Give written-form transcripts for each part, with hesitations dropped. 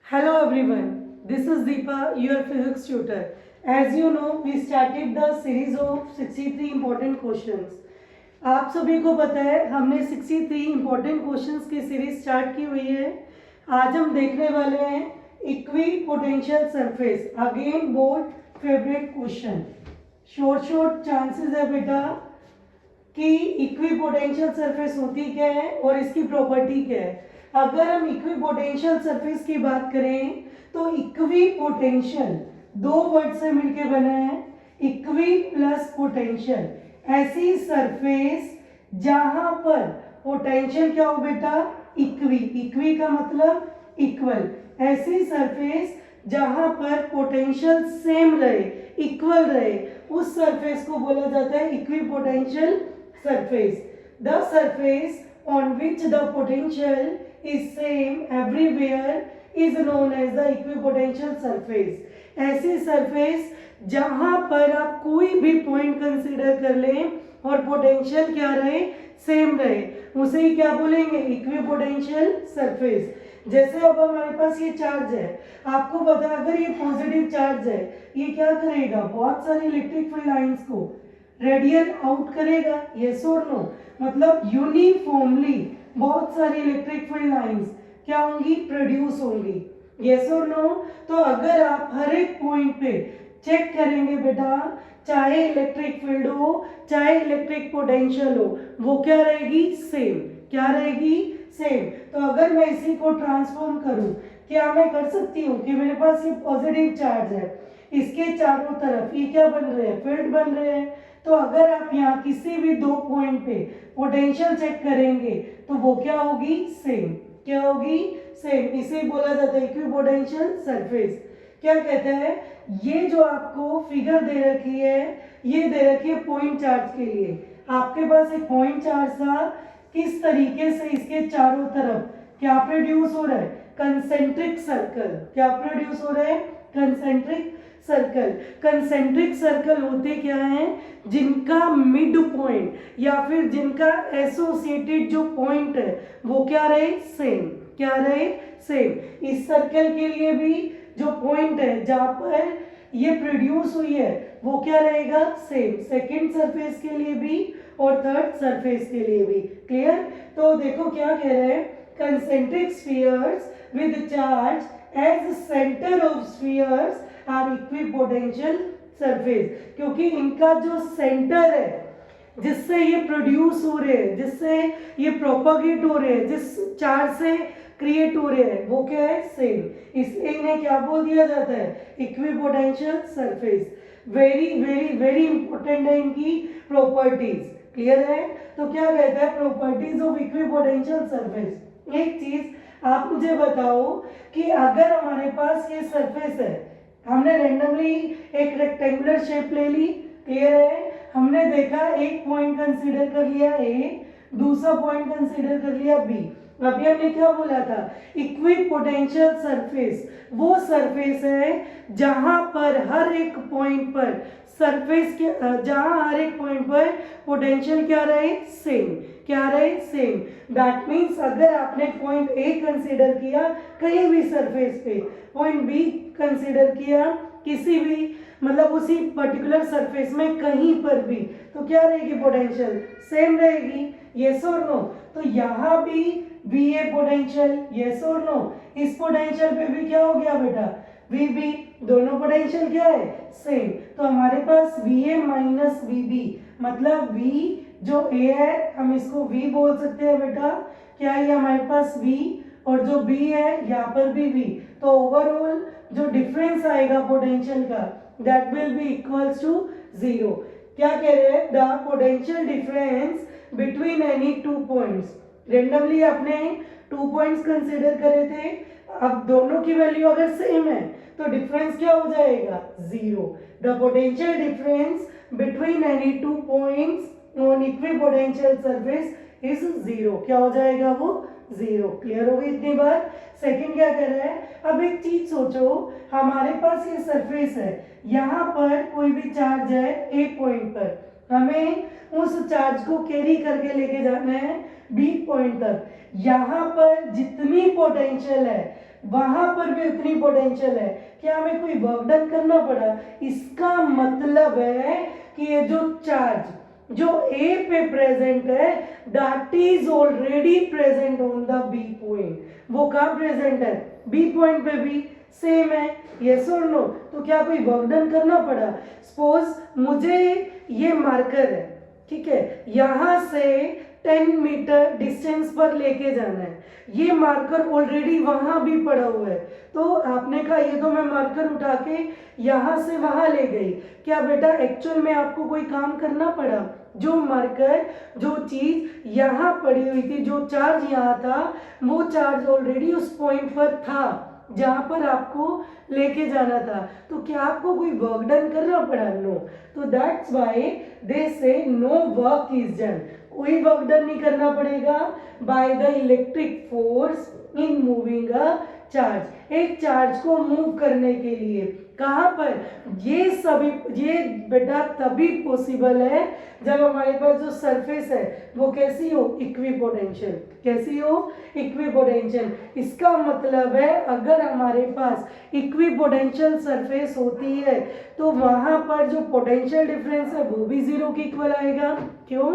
Hello everyone, this is Deepa, your physics tutor. As you know, we started the series of 63 important questions. आप सभी को पता है हमने 63 important questions की सीरीज स्टार्ट की हुई है. आज हम देखने वाले हैं equi potential surface. Again both favourite question. Short chances है बेटा कि इक्वी पोटेंशियल सरफेस होती क्या है और इसकी प्रॉपर्टी क्या है. अगर हम इक्वी पोटेंशियल सरफेस की बात करें तो इक्वी पोटेंशियल दो वर्ड से मिलकर बना है. इक्वी प्लस पोटेंशियल, ऐसी सरफेस जहां पर पोटेंशियल क्या हो बेटा, इक्वी. इक्वी का मतलब इक्वल. ऐसी सरफेस जहां पर पोटेंशियल सेम रहे, इक्वल रहे, उस सरफेस को बोला जाता है equi potential surface. The surface on which the potential is same everywhere is known as the equipotential surface. ऐसी सरफेस जहां पर आप कोई भी पॉइंट कंसीडर कर लें और पोटेंशियल क्या रहे, सेम रहे, उसे ही क्या बोलेंगे, इक्विपोटेंशियल सरफेस. जैसे अब हमारे पास ये चार्ज है, आपको पता है अगर ये पॉजिटिव चार्ज है, ये क्या करेगा, बहुत सारी इलेक्ट्रिक फील्ड लाइंस को रेडियल आउट करेगा. यस और नो, मतलब यूनिफॉर्मली बहुत सारी इलेक्ट्रिक फील्ड लाइंस क्या होंगी, प्रोड्यूस होंगी. यस और नो. तो अगर आप हर एक पॉइंट पे चेक करेंगे बेटा, चाहे इलेक्ट्रिक फील्ड हो चाहे इलेक्ट्रिक पोटेंशियल हो, वो क्या रहेगी, सेम. क्या रहेगी, सेम. तो अगर मैं इसी को ट्रांसफॉर्म करूं, क्या मैं कर सकती हूँ कि मेरे पास ये पॉजिटिव चार्ज है, इसके चारों तरफ ये क्या बन रहे हैं, फील्ड बन रहे हैं. तो अगर आप यहाँ किसी भी दो पॉइंट पे पोटेंशियल चेक करेंगे तो वो क्या होगी, सेम. क्या होगी, सेम. इसे बोला जाता है इक्विपोटेंशियल सरफेस. क्या कहते हैं, ये जो आपको फिगर दे रखी है, ये दे रखी है पॉइंट चार्ज के लिए. आपके पास एक पॉइंट चार्ज था, किस तरीके से इसके चारों तरफ क्या प्रोड्यूस हो रहा है, कंसेंट्रिक सर्कल. क्या प्रोड्यूस हो रहा है, कंसेंट्रिक सर्कल. कंसेंट्रिक सर्कल होते क्या हैं, जिनका मिड पॉइंट या फिर जिनका एसोसिएटेड जो पॉइंट है वो क्या रहे, सेम. क्या रहे, सेम. इस सर्कल के लिए भी जो पॉइंट है जहां पर ये प्रोड्यूस हुई है वो क्या रहेगा, सेम. सेकेंड सरफेस के लिए भी और थर्ड सरफेस के लिए भी. क्लियर. तो देखो क्या कह रहे हैं, concentric spheres with charge as centre of spheres are equipotential surface. क्योंकि इनका जो सेंटर है जिससे ये प्रोड्यूस हो रहे हैं, जिससे ये प्रोपगेट हो रहे हैं, जिस चार्ज से क्रिएट हो रहे हैं, वो क्या है, सेम. इसलिए इन्हें क्या बोल दिया जाता है, equipotential surface. Very very very important है इनकी प्रॉपर्टीज. क्लियर है. तो क्या कहता है, प्रॉपर्टीज ऑफ इक्विपोटेंशियल सरफेस. एक चीज आप मुझे बताओ कि अगर हमारे पास ये सरफेस है, हमने रेंडमली एक रेक्टेंगुलर शेप ले ली. क्लियर है. हमने देखा एक पॉइंट कंसीडर कर लिया ए, दूसरा पॉइंट कंसीडर कर लिया बी. अभी हमने क्या बोला था, इक्विपोटेंशियल सरफेस वो सरफेस है जहां पर हर एक पॉइंट पर सरफेस के जहां हर एक पॉइंट पर पोटेंशियल क्या रहे, सेम. क्या रहे, सेम. दैट मीन्स अगर आपने पॉइंट ए कंसीडर किया कहीं भी सरफेस पे, पॉइंट बी कंसीडर किया किसी भी मतलब उसी पर्टिकुलर सरफेस में कहीं पर भी, तो क्या रहेगी, पोटेंशियल सेम रहेगी. यस और नो. तो यहाँ भी वी ए पोटेंशियल, यस और नो. इस पोटेंशियल पे भी क्या हो गया बेटा, वी बी. दोनों पोटेंशियल क्या है, सेम. तो हमारे पास V A minus V B, मतलब वी जो ए है हम इसको वी बोल सकते हैं बेटा. क्या है, हमारे पास वी और जो बी है यहाँ पर भी वी. तो ओवरऑल जो डिफरेंस आएगा पोटेंशियल का, that will be equals to 0. क्या कह रहे हैं, the potential difference between any two points. Randomly आपने 2 पॉइंट्स कंसीडर करे थे, अब दोनों की वैल्यू अगर सेम है तो डिफरेंस क्या हो जाएगा, 0. The potential difference between any two points on equipotential surface is 0. क्या हो जाएगा, वो 0. क्लियर हो गई इतनी बात. सेकंड क्या कर रहा है, अब एक चीज सोचो, हमारे पास ये सरफेस है, यहाँ पर कोई भी चार्ज है एक पॉइंट पर, हमें उस चार्ज को कैरी करके लेके जाना है बी पॉइंट तक. यहाँ पर जितनी पोटेंशियल है वहां पर भी उतनी पोटेंशियल है। क्या हमें कोई वर्क डन करना पड़ा? इसका मतलब है कि ये जो चार्ज जो ए पे प्रेजेंट है that is already present on the B point. वो कहाँ प्रेजेंट है? बी पॉइंट पे भी सेम है। यस और नो? तो क्या कोई वर्क डन करना पड़ा? सपोज मुझे ये मार्कर है, ठीक है, यहां से 10 मीटर डिस्टेंस पर लेके जाना है। ये मार्कर ऑलरेडी वहां भी पड़ा हुआ है, तो आपने कहा ये तो मैं मार्कर उठा के यहां से वहां ले गई। क्या बेटा एक्चुअल में आपको कोई काम करना पड़ा? जो मार्कर जो चीज यहां पड़ी हुई थी, जो चार्ज यहां था, वो चार्ज ऑलरेडी उस पॉइंट पर था जहां पर आपको लेके जाना था। तो क्या आपको कोई वर्क डन करना पड़ा? नो। तो दैट्स व्हाई दे से नो वर्क इज डन। कोई वर्क डन नहीं करना पड़ेगा by the electric force in moving a charge. एक चार्ज को मूव करने के लिए कहां पर? ये बेटा तभी पॉसिबल है जब हमारे पास जो सरफेस है वो कैसी हो? इक्विपोटेंशियल। कैसी हो? इक्विपोटेंशियल। इसका मतलब है अगर हमारे पास इक्विपोटेंशियल सरफेस होती है तो वहां पर जो पोटेंशियल डिफरेंस है वो भी जीरो के इक्वल आएगा। क्यों?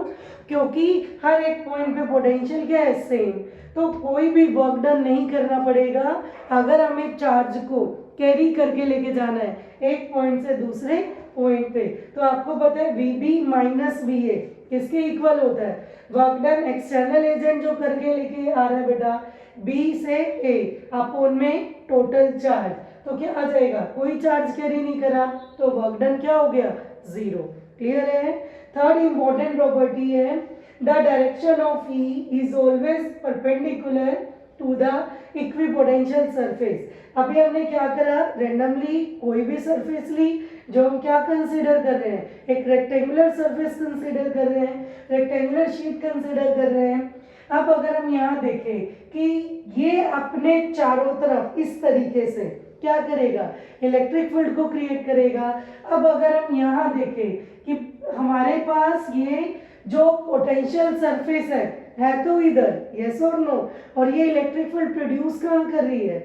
क्योंकि हर एक पॉइंट पे पोटेंशियल क्या है? सेम। तो कोई भी वर्क डन नहीं करना पड़ेगा अगर हमें चार्ज को कैरी करके लेके जाना है एक पॉइंट से दूसरे पॉइंट पे। तो आपको पता है VB माइनस VA किसके इक्वल होता है? वर्क डन एक्सटर्नल एजेंट जो करके लेके आ रहा है बेटा B से A अपॉन में टोटल चार्ज। तो क्या आ जाएगा? कोई चार्ज कैरी नहीं करा तो वर्क डन क्या हो गया? जीरो। क्लियर है? थर्ड इंपॉर्टेंट प्रॉपर्टी है the direction of E is always perpendicular to the equipotential surface. अभी हमने क्या करा? रैंडमली कोई भी सरफेस ली। जो हम क्या कंसीडर कर रहे हैं? एक रेक्टेंगुलर सरफेस कंसीडर कर रहे हैं, रेक्टेंगुलर शीट कंसीडर कर रहे हैं। अब अगर हम यहाँ देखें कि ये अपने चारों तरफ इस तरीके से क्या करेगा? इलेक्ट्रिक फील्ड को क्रिएट करेगा। अब अगर हम यहाँ देखें कि हमारे पास ये जो पोटेंशियल सरफेस है तो इधर, यस और नो, और ये इलेक्ट्रिक फील्ड प्रोड्यूस कहाँ कर रही है?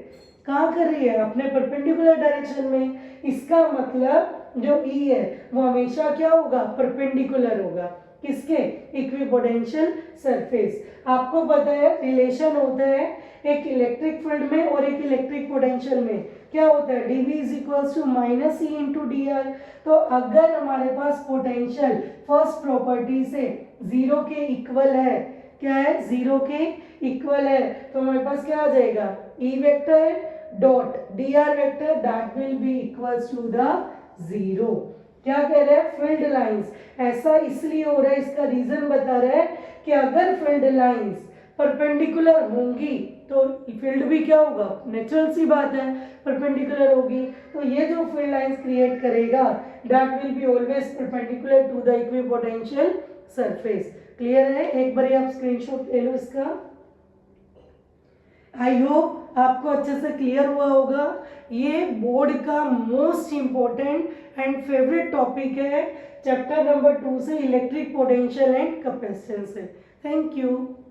कहाँ कर रही है? अपने परपेंडिकुलर डायरेक्शन में। इसका मतलब जो E है वो हमेशा क्या होगा? परपेंडिकुलर होगा। किसके? Equipotential surface. आपको पता है रिलेशन होता है एक इलेक्ट्रिक फील्ड में और एक इलेक्ट्रिक पोटेंशियल में। क्या होता है? dV is equals to minus E into dr। तो अगर हमारे पास पोटेंशियल फर्स्ट प्रॉपर्टी से जीरो के इक्वल है, क्या है? जीरो के इक्वल है, तो हमारे पास क्या आ जाएगा? E vector dot dr vector that will be equals to the zero. क्या कह रहे हैं? Field lines. ऐसा इसलिए हो रहा है, इसका रीजन बता रहा है कि अगर फील्ड लाइंस परपेंडिकुलर होंगी तो फील्ड भी क्या होगा? नेचुरल सी बात है, परपेंडिकुलर होगी। तो ये जो फील्ड लाइंस क्रिएट करेगा that will be always perpendicular to the equipotential surface. Clear है? एक बार आप स्क्रीनशॉट ले लो इसका। आई होप आपको अच्छे से क्लियर हुआ होगा। ये बोर्ड का most important and favourite topic है चैप्टर नंबर 2 से इलेक्ट्रिक पोटेंशियल एंड कैपेसिटेंस से। Thank you.